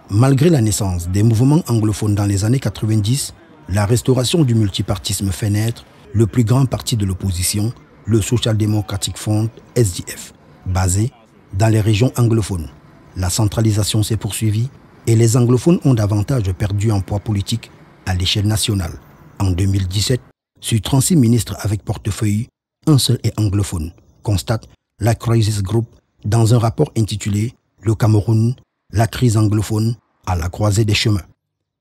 Malgré la naissance des mouvements anglophones dans les années 90, la restauration du multipartisme fait naître le plus grand parti de l'opposition, le Social Democratic Front, SDF, basé dans les régions anglophones. La centralisation s'est poursuivie et les anglophones ont davantage perdu en poids politique à l'échelle nationale. En 2017, sur 36 ministres avec portefeuille, un seul est anglophone, constate la Crisis Group dans un rapport intitulé « Le Cameroun, la crise anglophone à la croisée des chemins ».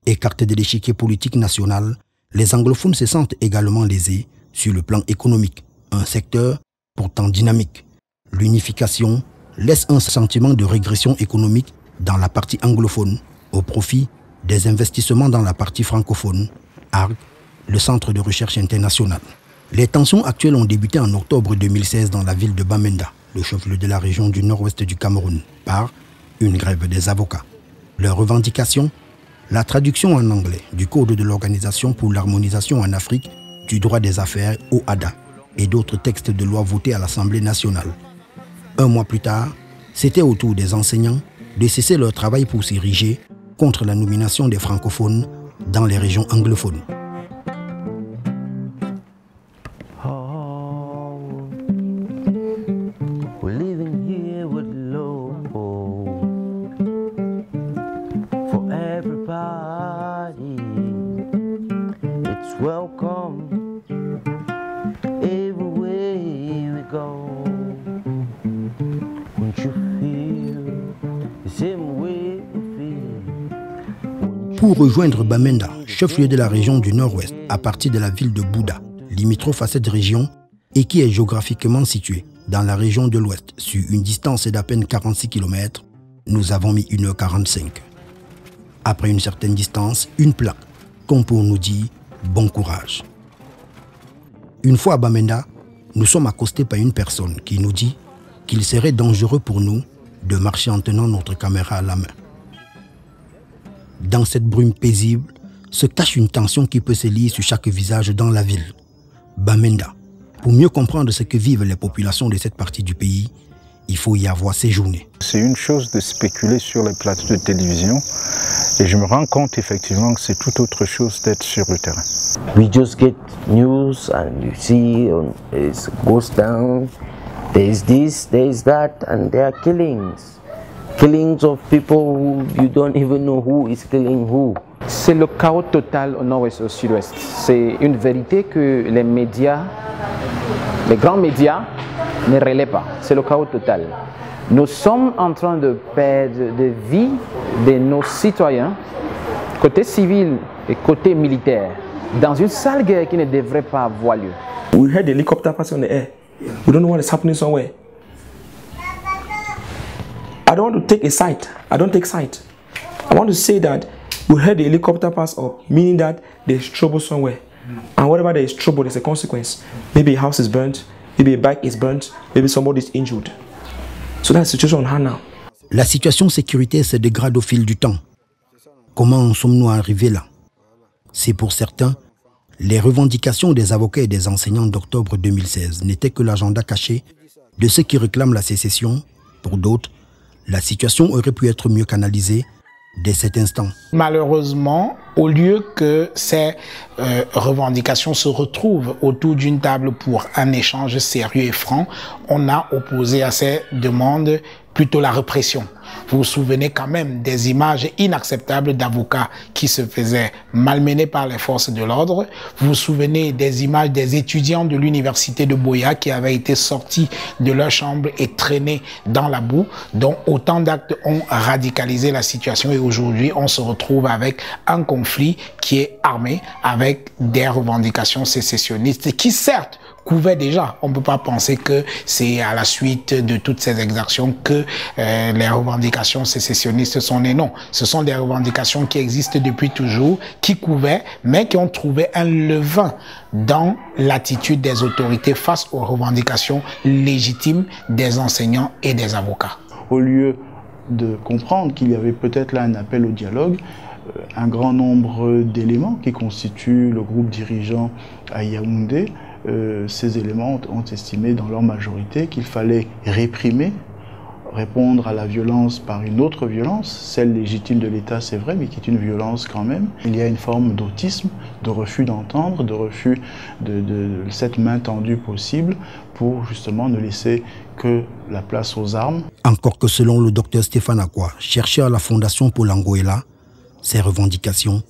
Écartés de l'échiquier politique national, les anglophones se sentent également lésés sur le plan économique, un secteur pourtant dynamique. L'unification laisse un sentiment de régression économique dans la partie anglophone au profit des investissements dans la partie francophone, ARC, le Centre de recherche international. Les tensions actuelles ont débuté en octobre 2016 dans la ville de Bamenda, le chef-lieu de la région du nord-ouest du Cameroun, par une grève des avocats. Leurs revendications, la traduction en anglais du Code de l'Organisation pour l'harmonisation en Afrique du droit des affaires, OHADA, et d'autres textes de loi votés à l'Assemblée nationale. Un mois plus tard, c'était au tour des enseignants de cesser leur travail pour s'ériger contre la nomination des francophones dans les régions anglophones. Pour rejoindre Bamenda, chef-lieu de la région du Nord-Ouest, à partir de la ville de Bouda, limitrophe à cette région et qui est géographiquement située dans la région de l'Ouest, sur une distance d'à peine 46 km, nous avons mis 1h45. Après une certaine distance, une plaque, comme pour nous dire « bon courage ». Une fois à Bamenda, nous sommes accostés par une personne qui nous dit qu'il serait dangereux pour nous de marcher en tenant notre caméra à la main. Dans cette brume paisible se cache une tension qui peut se lire sur chaque visage dans la ville. Bamenda. Pour mieux comprendre ce que vivent les populations de cette partie du pays, il faut y avoir séjourné. C'est une chose de spéculer sur les plateaux de télévision et je me rends compte effectivement que c'est tout autre chose d'être sur le terrain. We just get news and you see it goes down, there's this, there's that, and there are killings. Killings of people who you don't even know who is killing who. C'est le chaos total au nord-ouest et au sud-ouest. C'est une vérité que les médias, les grands médias, ne relaient pas. C'est le chaos total. Nous sommes en train de perdre des vies de nos citoyens, côté civil et côté militaire, dans une sale guerre qui ne devrait pas avoir lieu. We heard the helicopter passing on the air. We don't know what is happening somewhere. I don't want to take a side. I don't take side. I want to say that we heard the helicopter pass up, meaning that there's trouble somewhere. And whatever there is trouble, there's a consequence. Maybe a house is burnt, maybe a bike is burnt, maybe somebody is injured. So that's the situation on hand now. La situation sécuritaire se dégrade au fil du temps. Comment en sommes-nous arrivés là? C'est pour certains, les revendications des avocats et des enseignants d'octobre 2016 n'étaient que l'agenda caché de ceux qui réclament la sécession. Pour d'autres, la situation aurait pu être mieux canalisée dès cet instant. Malheureusement, au lieu que ces revendications se retrouvent autour d'une table pour un échange sérieux et franc, on a opposé à ces demandes plutôt la répression. Vous vous souvenez quand même des images inacceptables d'avocats qui se faisaient malmener par les forces de l'ordre. Vous vous souvenez des images des étudiants de l'université de Boya qui avaient été sortis de leur chambre et traînés dans la boue. Donc autant d'actes ont radicalisé la situation et aujourd'hui on se retrouve avec un conflit qui est armé avec des revendications sécessionnistes qui certes couvert déjà. On ne peut pas penser que c'est à la suite de toutes ces exactions que les revendications sécessionnistes sont nées. Non, ce sont des revendications qui existent depuis toujours, qui couvaient, mais qui ont trouvé un levain dans l'attitude des autorités face aux revendications légitimes des enseignants et des avocats. Au lieu de comprendre qu'il y avait peut-être là un appel au dialogue, un grand nombre d'éléments qui constituent le groupe dirigeant à Yaoundé, ces éléments ont estimé dans leur majorité qu'il fallait réprimer répondre à la violence par une autre violence, celle légitime de l'État, c'est vrai, mais qui est une violence quand même. Il y a une forme d'autisme, de refus d'entendre, de refus de cette main tendue possible pour justement ne laisser que la place aux armes. Encore que selon le docteur Stéphane Akwa, chercheur à la Fondation Paul Angoela, ces revendications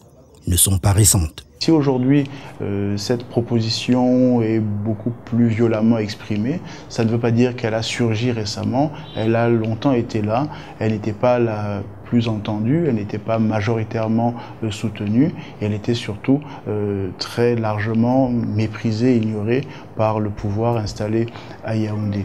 ne sont pas récentes. Si aujourd'hui cette proposition est beaucoup plus violemment exprimée, ça ne veut pas dire qu'elle a surgi récemment, elle a longtemps été là, elle n'était pas la plus entendue, elle n'était pas majoritairement soutenue, et elle était surtout très largement méprisée, ignorée par le pouvoir installé à Yaoundé.